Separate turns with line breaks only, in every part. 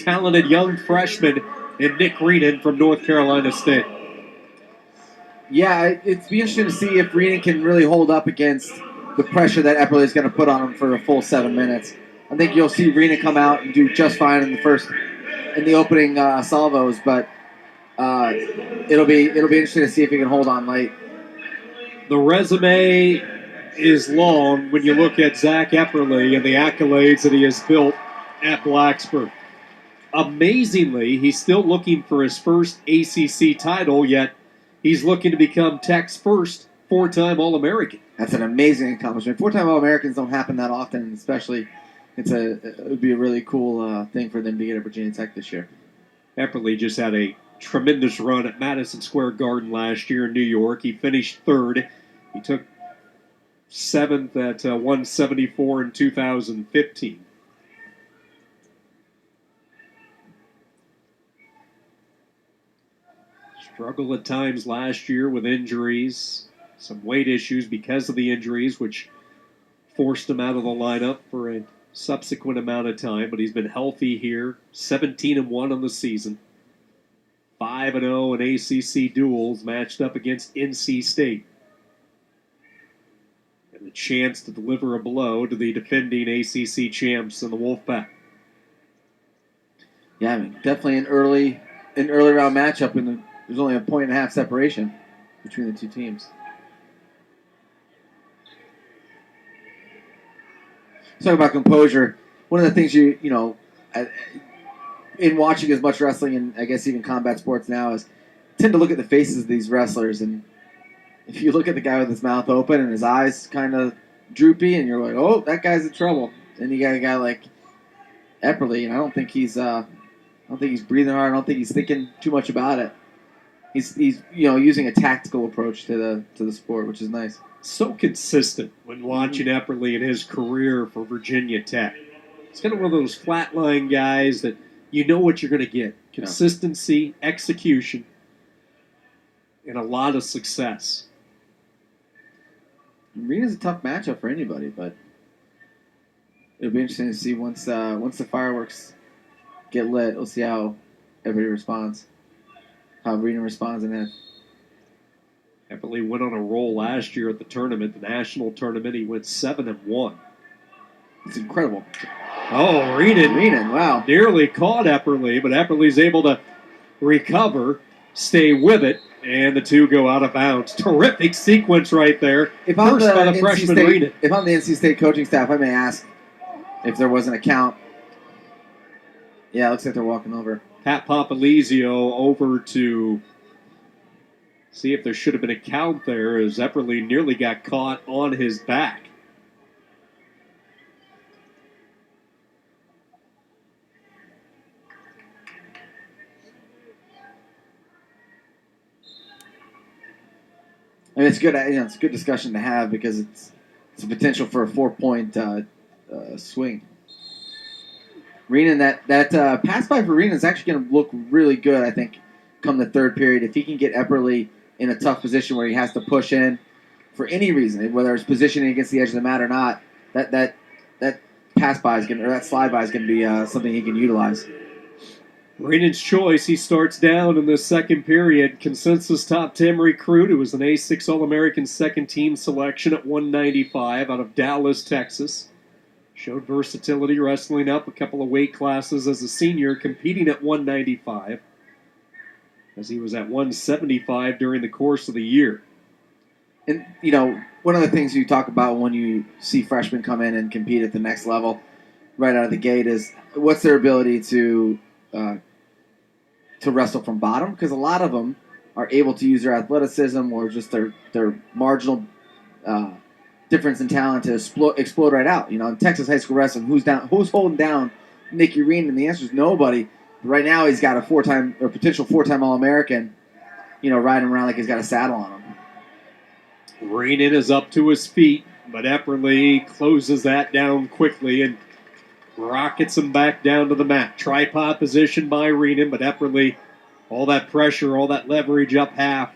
talented young freshman in Nick Reenan from North Carolina State.
Yeah, it's be interesting to see if Reenan can really hold up against the pressure that Epperly is going to put on him for a full 7 minutes. I think you'll see Reenan come out and do just fine in the opening salvos, but it'll be interesting to see if he can hold on late.
The resume is long when you look at Zach Epperly and the accolades that he has built at Blacksburg. Amazingly, he's still looking for his first ACC title, yet he's looking to become Tech's first four-time All-American.
That's an amazing accomplishment. Four-time All-Americans don't happen that often, especially it would be a really cool thing for them to get at Virginia Tech this year.
Epperly just had a tremendous run at Madison Square Garden last year in New York. He finished third. He took seventh at 174 in 2015. Struggled at times last year with injuries, some weight issues because of the injuries, which forced him out of the lineup for a subsequent amount of time. But he's been healthy here, 17-1 on the season, 5-0 in ACC duels matched up against NC State. And the chance to deliver a blow to the defending ACC champs in the Wolfpack.
Yeah, I mean, definitely an early round matchup when there's only a 1.5 separation between the two teams. Talk about composure. One of the things in watching as much wrestling and I guess even combat sports now is tend to look at the faces of these wrestlers, and if you look at the guy with his mouth open and his eyes kind of droopy, and you're like, oh, that guy's in trouble. Then you got a guy like Epperly, and I don't think he's breathing hard. I don't think he's thinking too much about it. He's using a tactical approach to the sport, which is nice.
So consistent when watching Epperly in his career for Virginia Tech. He's kind of one of those flatline guys that you know what you're going to get. Consistency, execution, and a lot of success.
Reenan's a tough matchup for anybody, but it'll be interesting to see once the fireworks get lit. We'll see how everybody responds, how Reenan responds in it.
Epperly went on a roll last year at the tournament, the national tournament. He went 7-1.
It's incredible.
Oh,
Reenan, wow.
Nearly caught Epperly, but Epperly's able to recover, stay with it, and the two go out of bounds. Terrific sequence right there. First by the freshman Reenan.
If I'm the NC State coaching staff, I may ask if there was an account. Yeah, it looks like they're walking over.
Pat Papalizio over to see if there should have been a count there, as Epperly nearly got caught on his back.
I mean, it's good. It's a good discussion to have because it's a potential for a 4-point swing. Reenan, that pass by for Reenan is actually going to look really good, I think, come the third period. If he can get Epperly in a tough position where he has to push in for any reason, whether it's positioning against the edge of the mat or not, that pass by is that slide by is going to be something he can utilize.
Reenan's choice, he starts down in the second period. Consensus top 10 recruit, who was an A6 All-American second team selection at 195 out of Dallas, Texas. Showed versatility, wrestling up a couple of weight classes as a senior, competing at 195, as he was at 175 during the course of the year.
And, one of the things you talk about when you see freshmen come in and compete at the next level right out of the gate is what's their ability to wrestle from bottom, because a lot of them are able to use their athleticism or just their marginal difference in talent to explode right out. In Texas high school wrestling, who's holding down Nicky Reenan? And the answer is nobody. Right now, he's got a potential four-time All-American, riding around like he's got a saddle on him.
Reenan is up to his feet, but Epperly closes that down quickly and rockets him back down to the mat. Tripod position by Reenan, but Epperly, all that pressure, all that leverage up half,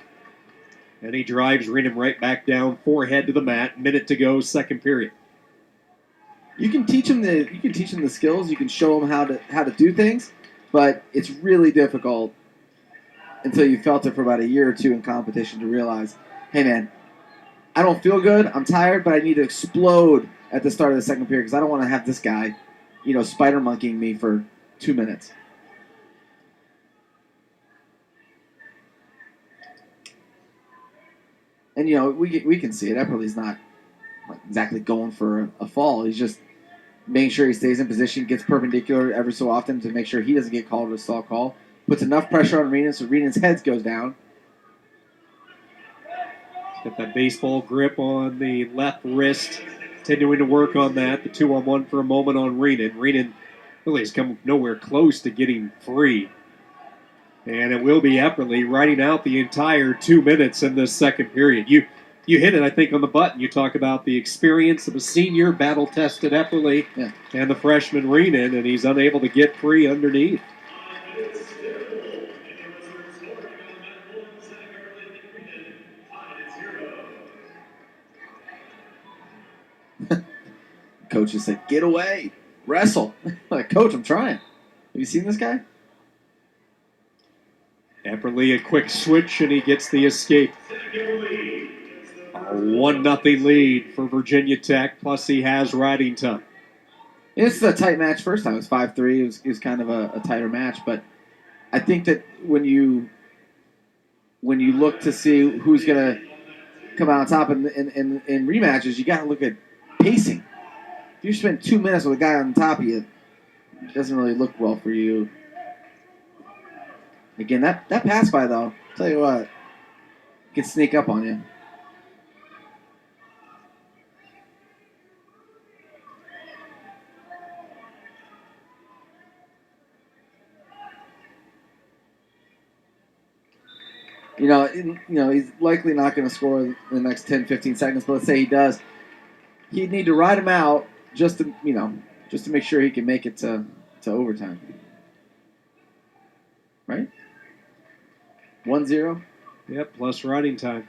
and he drives Reenan right back down, forehead to the mat. Minute to go, second period.
You can teach him the skills. You can show him how to do things. but it's really difficult until you felt it for about a year or two in competition to realize, hey man, I don't feel good, I'm tired, but I need to explode at the start of the second period because I don't want to have this guy, spider monkeying me for 2 minutes. And we can see it. Epperly's not exactly going for a fall. He's just making sure he stays in position, gets perpendicular every so often to make sure he doesn't get called a stall call. Puts enough pressure on Reenan so Reenan's head goes down.
Got that baseball grip on the left wrist, continuing to work on that. The 2-on-1 for a moment on Reenan. Reenan really has come nowhere close to getting free. And it will be Epperly riding out the entire 2 minutes in this second period. You hit it, I think, on the button. You talk about the experience of a senior, battle-tested Epperly, and the freshman Reenan, and he's unable to get free underneath.
Coach just said, get away, wrestle. Like, Coach, I'm trying. Have you seen this guy?
Epperly, a quick switch, and he gets the escape. A 1-0 lead for Virginia Tech, plus he has riding time.
This is a tight match first time. It was 5-3. It was kind of a tighter match, but I think that when you look to see who's going to come out on top in rematches, you got to look at pacing. If you spend 2 minutes with a guy on top of you, it doesn't really look well for you. Again, that pass by, though, I'll tell you what, can sneak up on you. He's likely not going to score in the next 10, 15 seconds, but let's say he does. He'd need to ride him out just to make sure he can make it to overtime. Right? 1-0?
Yep, plus riding time.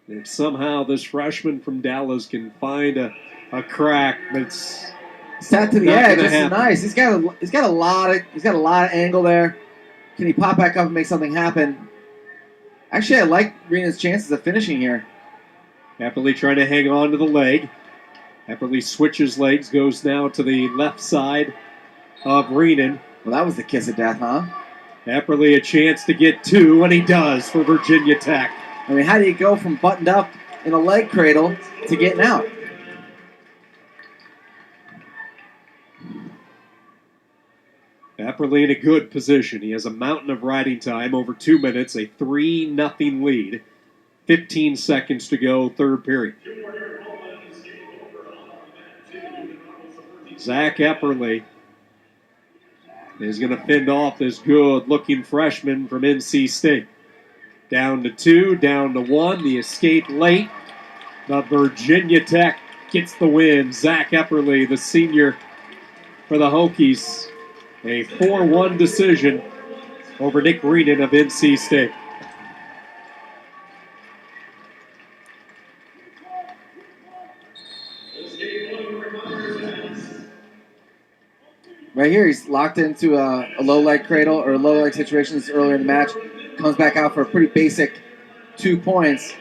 If somehow this freshman from Dallas can find a crack that's
sat to the edge, it's nice. He's got a lot of angle there. Can he pop back up and make something happen? Actually, I like Reenan's chances of finishing here.
Epperly trying to hang on to the leg. Epperly switches legs, goes now to the left side of Reenan.
Well, that was the kiss of death, huh?
Epperly a chance to get two, and he does for Virginia Tech.
I mean, how do you go from buttoned up in a leg cradle to getting out?
Epperly in a good position. He has a mountain of riding time over 2 minutes, a 3-0 lead. 15 seconds to go, third period. Zach Epperly is going to fend off this good-looking freshman from NC State. Down to 2, down to 1. The escape late. But Virginia Tech gets the win. Zach Epperly, the senior for the Hokies. A 4-1 decision over Nick Reenan of NC State.
Right here, he's locked into a low leg cradle or a low leg situation earlier in the match. Comes back out for a pretty basic 2 points.